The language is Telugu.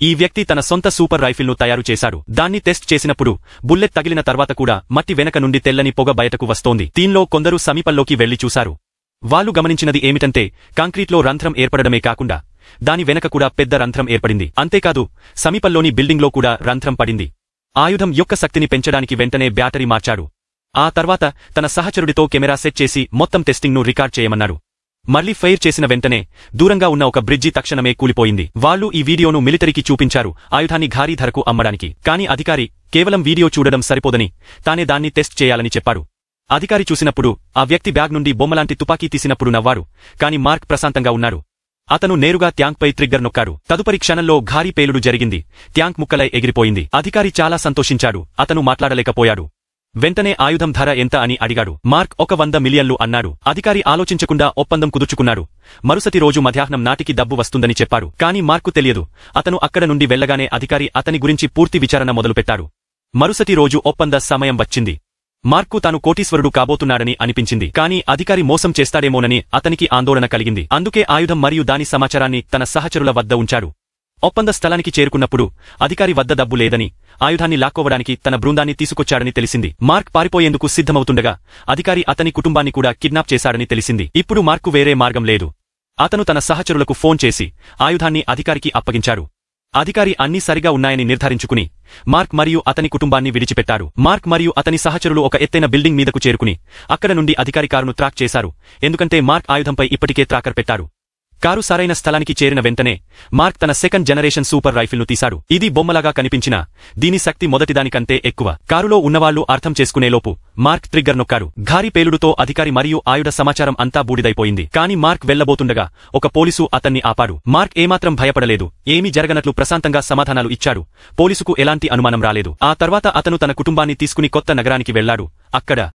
ఈ వ్యక్తి తన సొంత సూపర్ రైఫిల్ను తయారు చేశాడు. దాన్ని టెస్ట్ చేసినప్పుడు బుల్లెట్ తగిలిన తర్వాత కూడా మట్టి వెనక నుండి తెల్లని పొగ బయటకు వస్తోంది. దీనిలో కొందరు సమీపంలోకి వెళ్లి చూశారు. వాళ్లు గమనించినది ఏమిటంటే కాంక్రీట్లో రంధ్రం ఏర్పడడమే కాకుండా దాని వెనక కూడా పెద్ద రంధ్రం ఏర్పడింది. అంతేకాదు సమీపంలోని బిల్డింగ్లో కూడా రంధ్రం పడింది. ఆయుధం యొక్క శక్తిని పెంచడానికి వెంటనే బ్యాటరీ మార్చాడు. ఆ తర్వాత తన సహచరుడితో కెమెరా సెట్ చేసి మొత్తం టెస్టింగ్ను రికార్డ్ చేయమన్నాడు. మళ్లీ ఫైర్ చేసిన వెంటనే దూరంగా ఉన్న ఒక బ్రిడ్జి తక్షణమే కూలిపోయింది. వాళ్లు ఈ వీడియోను మిలిటరీకి చూపించారు, ఆయుధాన్ని భారీ ధరకు అమ్మడానికి. కానీ అధికారి కేవలం వీడియో చూడడం సరిపోదని తానే దాన్ని టెస్ట్ చేయాలని చెప్పాడు. అధికారి చూసినప్పుడు ఆ వ్యక్తి బ్యాగ్ నుండి బొమ్మలాంటి తుపాకీ తీసినప్పుడు నవ్వారు. కాని మార్క్ ప్రశాంతంగా ఉన్నాడు. అతను నేరుగా ట్యాంక్పై ట్రిగ్గర్ నొక్కాడు. తదుపరి క్షణంలో భారీ పేలుడు జరిగింది. ట్యాంక్ ముక్కలై ఎగిరిపోయింది. అధికారి చాలా సంతోషించాడు. అతను మాట్లాడలేకపోయాడు. వెంటనే ఆయుధం ధర ఎంత అని అడిగాడు. మార్క్ 100 మిలియన్లు అన్నాడు. అధికారి ఆలోచించకుండా ఒప్పందం కుదుర్చుకున్నాడు. మరుసటి రోజు మధ్యాహ్నం నాటికి డబ్బు వస్తుందని చెప్పాడు. కాని మార్కు తెలియదు. అతను అక్కడ నుండి వెళ్లగానే అధికారి అతని గురించి పూర్తి విచారణ మొదలుపెట్టాడు. మరుసటి రోజు ఒప్పంద సమయం వచ్చింది. మార్కు తాను కోటీశ్వరుడు కాబోతున్నాడని అనిపించింది. కాని అధికారి మోసం చేస్తాడేమోనని అతనికి ఆందోళన కలిగింది. అందుకే ఆయుధం మరియు దాని సమాచారాన్ని తన సహచరుల వద్ద ఉంచాడు. ఒప్పంద స్థలానికి చేరుకున్నప్పుడు అధికారి వద్ద డబ్బు లేదని, ఆయుధాన్ని లాక్కోవడానికి తన బృందాన్ని తీసుకొచ్చాడని తెలిసింది. మార్క్ పారిపోయేందుకు సిద్ధమవుతుండగా అధికారి అతని కుటుంబాన్ని కూడా కిడ్నాప్ చేశాడని తెలిసింది. ఇప్పుడు మార్కు వేరే మార్గం లేదు. అతను తన సహచరులకు ఫోన్ చేసి ఆయుధాన్ని అధికారికి అప్పగించాడు. అధికారి అన్నీ సరిగా ఉన్నాయని నిర్ధారించుకుని మార్క్ మరియు అతని కుటుంబాన్ని విడిచిపెట్టారు. మార్క్ మరియు అతని సహచరులు ఒక ఎత్తైన బిల్డింగ్ మీదకు చేరుకుని అక్కడ నుండి అధికారి కారును ట్రాక్ చేశారు. ఎందుకంటే మార్క్ ఆయుధంపై ఇప్పటికే ట్రాకర్ పెట్టారు. కారు సరైన స్థలానికి చేరిన వెంటనే మార్క్ తన సెకండ్ జనరేషన్ సూపర్ రైఫిల్ను తీశాడు. ఇది బొమ్మలాగా కనిపించినా దీని శక్తి మొదటిదానికంటే ఎక్కువ. కారులో ఉన్నవాళ్లు అర్థం చేసుకునేలోపు మార్క్ ట్రిగ్గర్ నొక్కారు. భారీ పేలుడుతో అధికారి మరియు ఆయుధ సమాచారం అంతా బూడిదైపోయింది. కాని మార్క్ వెళ్లబోతుండగా ఒక పోలీసు అతన్ని ఆపాడు. మార్క్ ఏమాత్రం భయపడలేదు. ఏమీ జరగనట్లు ప్రశాంతంగా సమాధానాలు ఇచ్చాడు. పోలీసుకు ఎలాంటి అనుమానం రాలేదు. ఆ తర్వాత అతను తన కుటుంబాన్ని తీసుకుని కొత్త నగరానికి వెళ్లాడు. అక్కడ